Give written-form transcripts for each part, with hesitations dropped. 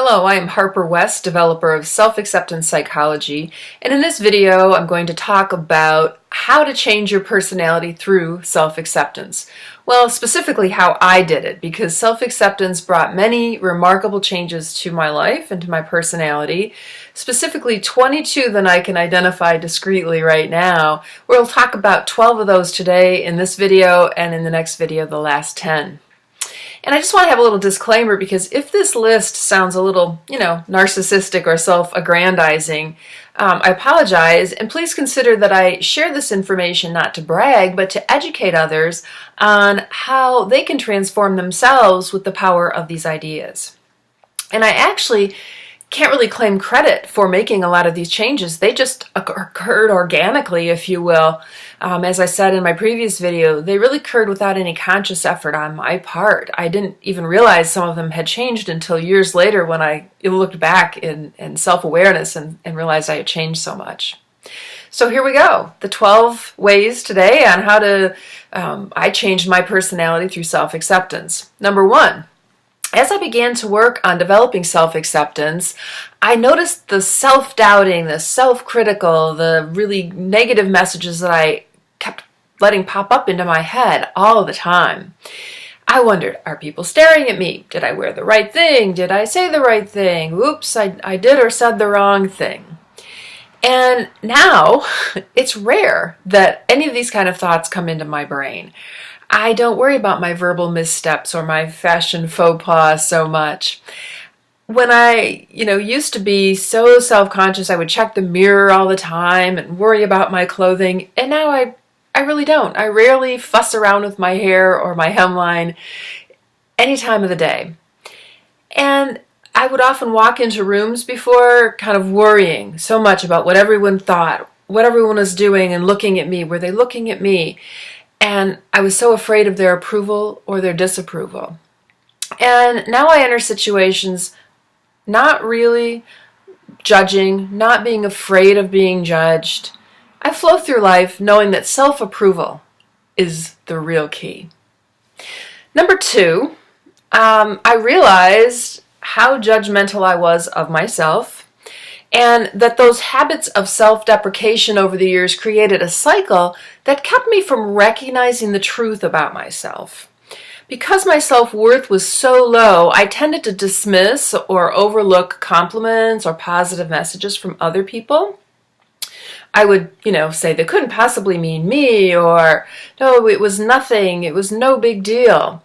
Hello, I am Harper West, developer of self-acceptance psychology, and in this video I'm going to talk about how to change your personality through self-acceptance. Well, specifically how I did it, because self-acceptance brought many remarkable changes to my life and to my personality, specifically 22 that I can identify discreetly right now. We'll talk about 12 of those today in this video, and in the next video the last 10. And I just want to have a little disclaimer, because if this list sounds a little, narcissistic or self-aggrandizing, I apologize, and please consider that I share this information not to brag, but to educate others on how they can transform themselves with the power of these ideas. And I actually can't really claim credit for making a lot of these changes. They just occurred organically, if you will. As I said in my previous video, they really occurred without any conscious effort on my part. I didn't even realize some of them had changed until years later when I looked back in self-awareness and realized I had changed so much. So here we go, the 12 ways today on how to, I changed my personality through self-acceptance. Number 1. As I began to work on developing self-acceptance, I noticed the self-doubting, the self-critical, the really negative messages that I kept letting pop up into my head all the time. I wondered, are people staring at me? Did I wear the right thing? Did I say the right thing? Oops, I did or said the wrong thing. And now, it's rare that any of these kind of thoughts come into my brain. I don't worry about my verbal missteps or my fashion faux pas so much. When I, used to be so self-conscious, I would check the mirror all the time and worry about my clothing, and now I really don't. I rarely fuss around with my hair or my hemline any time of the day. And I would often walk into rooms before kind of worrying so much about what everyone thought, what everyone was doing and looking at me. Were they looking at me? And I was so afraid of their approval or their disapproval. And now I enter situations not really judging, not being afraid of being judged. I flow through life knowing that self-approval is the real key. Number 2, I realized how judgmental I was of myself, and that those habits of self-deprecation over the years created a cycle that kept me from recognizing the truth about myself. Because my self-worth was so low, I tended to dismiss or overlook compliments or positive messages from other people. I would, say they couldn't possibly mean me, or no, it was nothing, it was no big deal.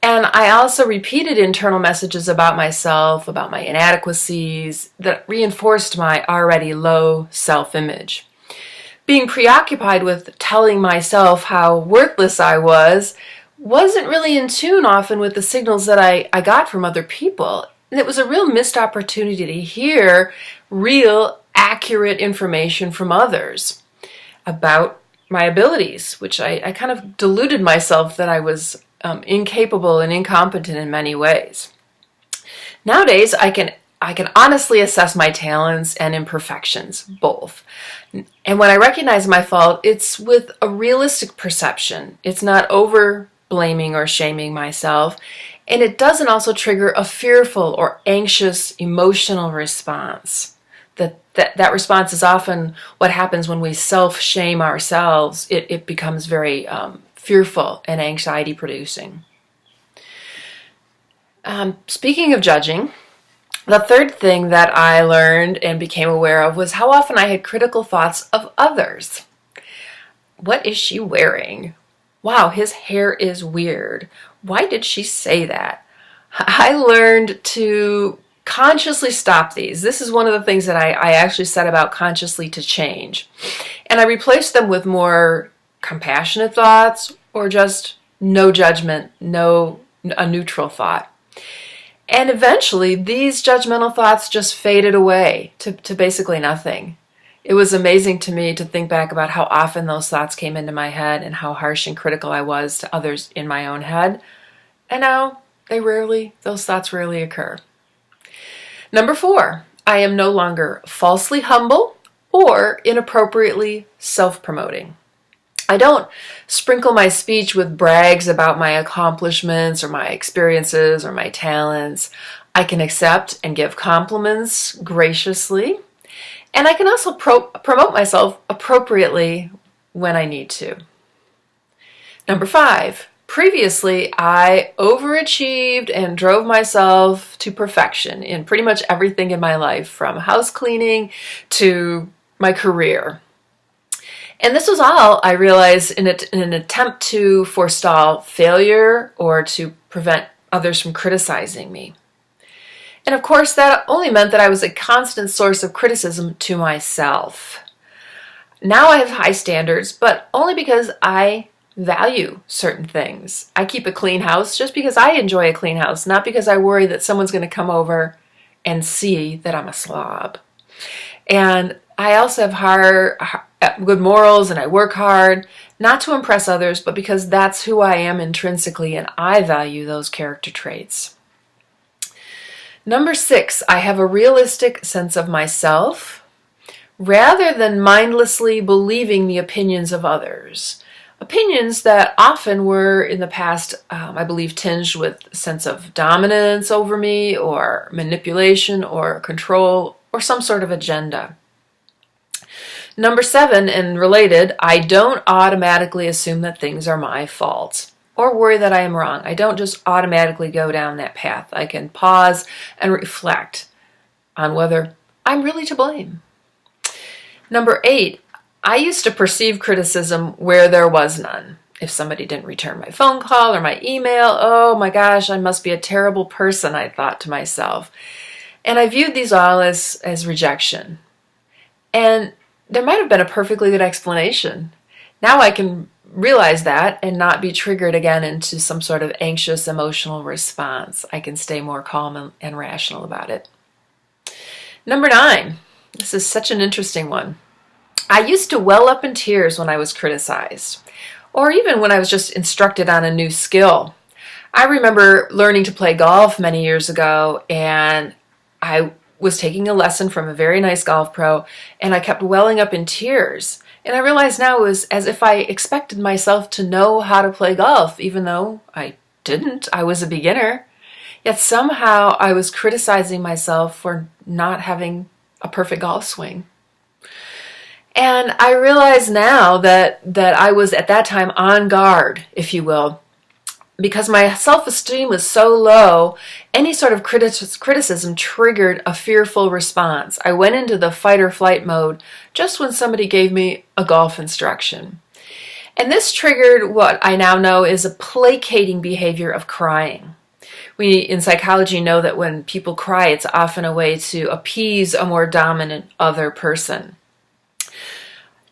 And I also repeated internal messages about myself, about my inadequacies, that reinforced my already low self-image. Being preoccupied with telling myself how worthless I wasn't really in tune often with the signals that I got from other people. And it was a real missed opportunity to hear real, accurate information from others about my abilities, which I kind of deluded myself that I was incapable and incompetent in many ways. Nowadays, I can honestly assess my talents and imperfections, both. And when I recognize my fault, it's with a realistic perception. It's not over blaming or shaming myself, and it doesn't also trigger a fearful or anxious emotional response. That response is often what happens when we self-shame ourselves. It becomes very fearful and anxiety producing. Speaking of judging, the third thing that I learned and became aware of was how often I had critical thoughts of others. What is she wearing? Wow, his hair is weird. Why did she say that? I learned to consciously stop these. This is one of the things that I actually set about consciously to change. And I replaced them with more compassionate thoughts, or just no judgment, a neutral thought. And eventually these judgmental thoughts just faded away to basically nothing. It was amazing to me to think back about how often those thoughts came into my head and how harsh and critical I was to others in my own head. And now those thoughts rarely occur. Number 4, I am no longer falsely humble or inappropriately self-promoting. I don't sprinkle my speech with brags about my accomplishments or my experiences or my talents. I can accept and give compliments graciously, and I can also promote myself appropriately when I need to. Number 5, previously I overachieved and drove myself to perfection in pretty much everything in my life, from house cleaning to my career. And this was all, I realized, in an attempt to forestall failure or to prevent others from criticizing me. And of course, that only meant that I was a constant source of criticism to myself. Now I have high standards, but only because I value certain things. I keep a clean house just because I enjoy a clean house, not because I worry that someone's going to come over and see that I'm a slob. And I also have good morals, and I work hard, not to impress others, but because that's who I am intrinsically, and I value those character traits. Number 6, I have a realistic sense of myself rather than mindlessly believing the opinions of others. Opinions that often were in the past, I believe, tinged with a sense of dominance over me, or manipulation, or control, or some sort of agenda. Number 7, and related, I don't automatically assume that things are my fault or worry that I am wrong. I don't just automatically go down that path. I can pause and reflect on whether I'm really to blame. Number 8, I used to perceive criticism where there was none. If somebody didn't return my phone call or my email, oh my gosh, I must be a terrible person, I thought to myself. And I viewed these all as rejection. And there might have been a perfectly good explanation. Now I can realize that and not be triggered again into some sort of anxious emotional response. I can stay more calm and rational about it. Number 9, this is such an interesting one. I used to well up in tears when I was criticized, or even when I was just instructed on a new skill. I remember learning to play golf many years ago, and I was taking a lesson from a very nice golf pro, and I kept welling up in tears. And I realized now it was as if I expected myself to know how to play golf, even though I didn't. I was a beginner. Yet somehow I was criticizing myself for not having a perfect golf swing. And I realize now that I was at that time on guard, if you will, because my self-esteem was so low. Any sort of criticism triggered a fearful response. I went into the fight or flight mode just when somebody gave me a golf instruction. And this triggered what I now know is a placating behavior of crying. We in psychology know that when people cry, it's often a way to appease a more dominant other person.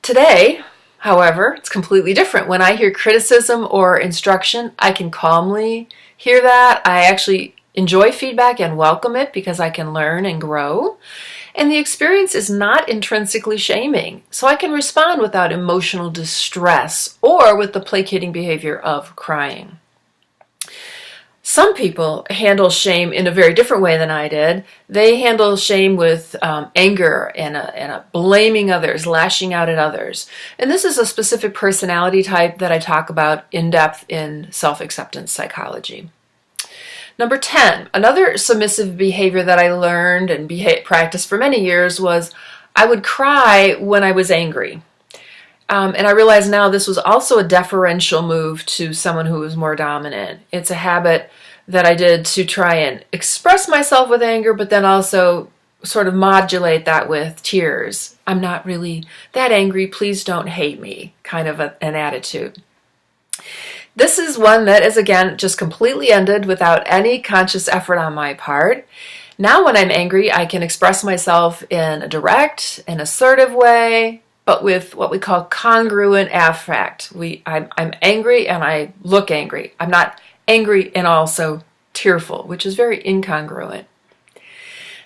Today, however, it's completely different. When I hear criticism or instruction, I can calmly hear that. I actually enjoy feedback and welcome it because I can learn and grow. And the experience is not intrinsically shaming, so I can respond without emotional distress or with the placating behavior of crying. Some people handle shame in a very different way than I did. They handle shame with anger and a blaming others, lashing out at others. And this is a specific personality type that I talk about in depth in self-acceptance psychology. Number 10, another submissive behavior that I learned and practiced for many years was I would cry when I was angry. And I realize now this was also a deferential move to someone who was more dominant. It's a habit that I did to try and express myself with anger, but then also sort of modulate that with tears. I'm not really that angry, please don't hate me, kind of an attitude. This is one that is, again, just completely ended without any conscious effort on my part. Now when I'm angry, I can express myself in a direct and assertive way, but with what we call congruent affect. I'm angry and I look angry. I'm not angry and also tearful, which is very incongruent.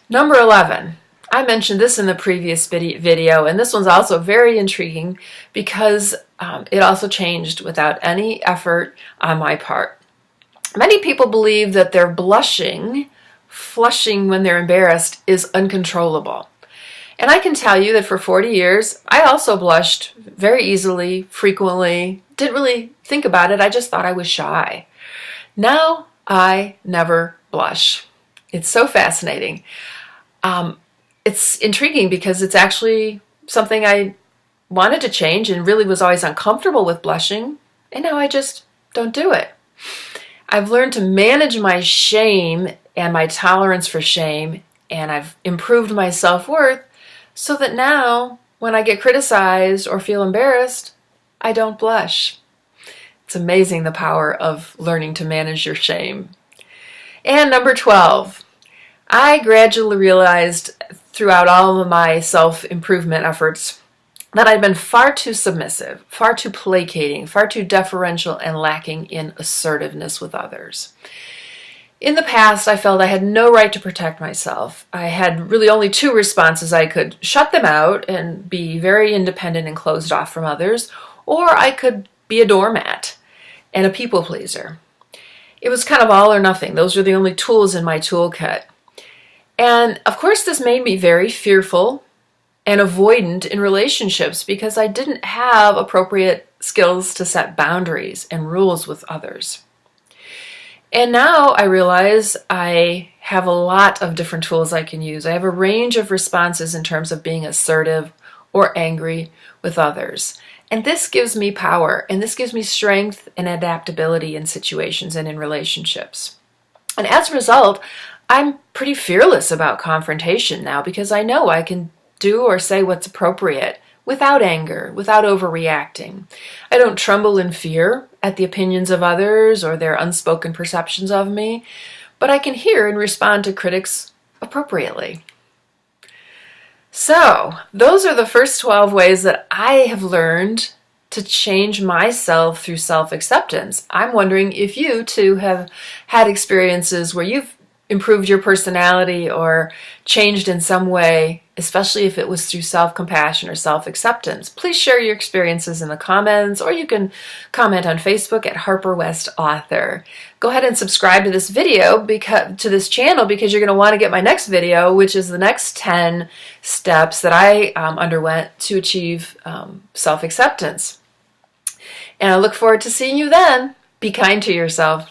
Number 11. I mentioned this in the previous video, and this one's also very intriguing because it also changed without any effort on my part. Many people believe that their flushing when they're embarrassed, is uncontrollable. And I can tell you that for 40 years, I also blushed very easily, frequently, didn't really think about it. I just thought I was shy. Now I never blush. It's so fascinating. It's intriguing because it's actually something I wanted to change and really was always uncomfortable with blushing, and now I just don't do it. I've learned to manage my shame and my tolerance for shame, and I've improved my self-worth so that now when I get criticized or feel embarrassed, I don't blush. It's amazing the power of learning to manage your shame. And number 12, I gradually realized throughout all of my self-improvement efforts that I'd been far too submissive, far too placating, far too deferential, and lacking in assertiveness with others. In the past, I felt I had no right to protect myself. I had really only two responses. I could shut them out and be very independent and closed off from others, or I could be a doormat and a people pleaser. It was kind of all or nothing. Those were the only tools in my toolkit. And of course, this made me very fearful and avoidant in relationships because I didn't have appropriate skills to set boundaries and rules with others. And now I realize I have a lot of different tools I can use. I have a range of responses in terms of being assertive or angry with others. And this gives me power, and this gives me strength and adaptability in situations and in relationships. And as a result, I'm pretty fearless about confrontation now because I know I can do or say what's appropriate without anger, without overreacting. I don't tremble in fear at the opinions of others or their unspoken perceptions of me, but I can hear and respond to critics appropriately. So, those are the first 12 ways that I have learned to change myself through self-acceptance. I'm wondering if you too have had experiences where you've improved your personality or changed in some way, especially if it was through self-compassion or self-acceptance. Please share your experiences in the comments, or you can comment on Facebook at Harper West Author. Go ahead and subscribe to this video, to this channel, because you're going to want to get my next video, which is the next 10 steps that I underwent to achieve self-acceptance. And I look forward to seeing you then. Be kind to yourself.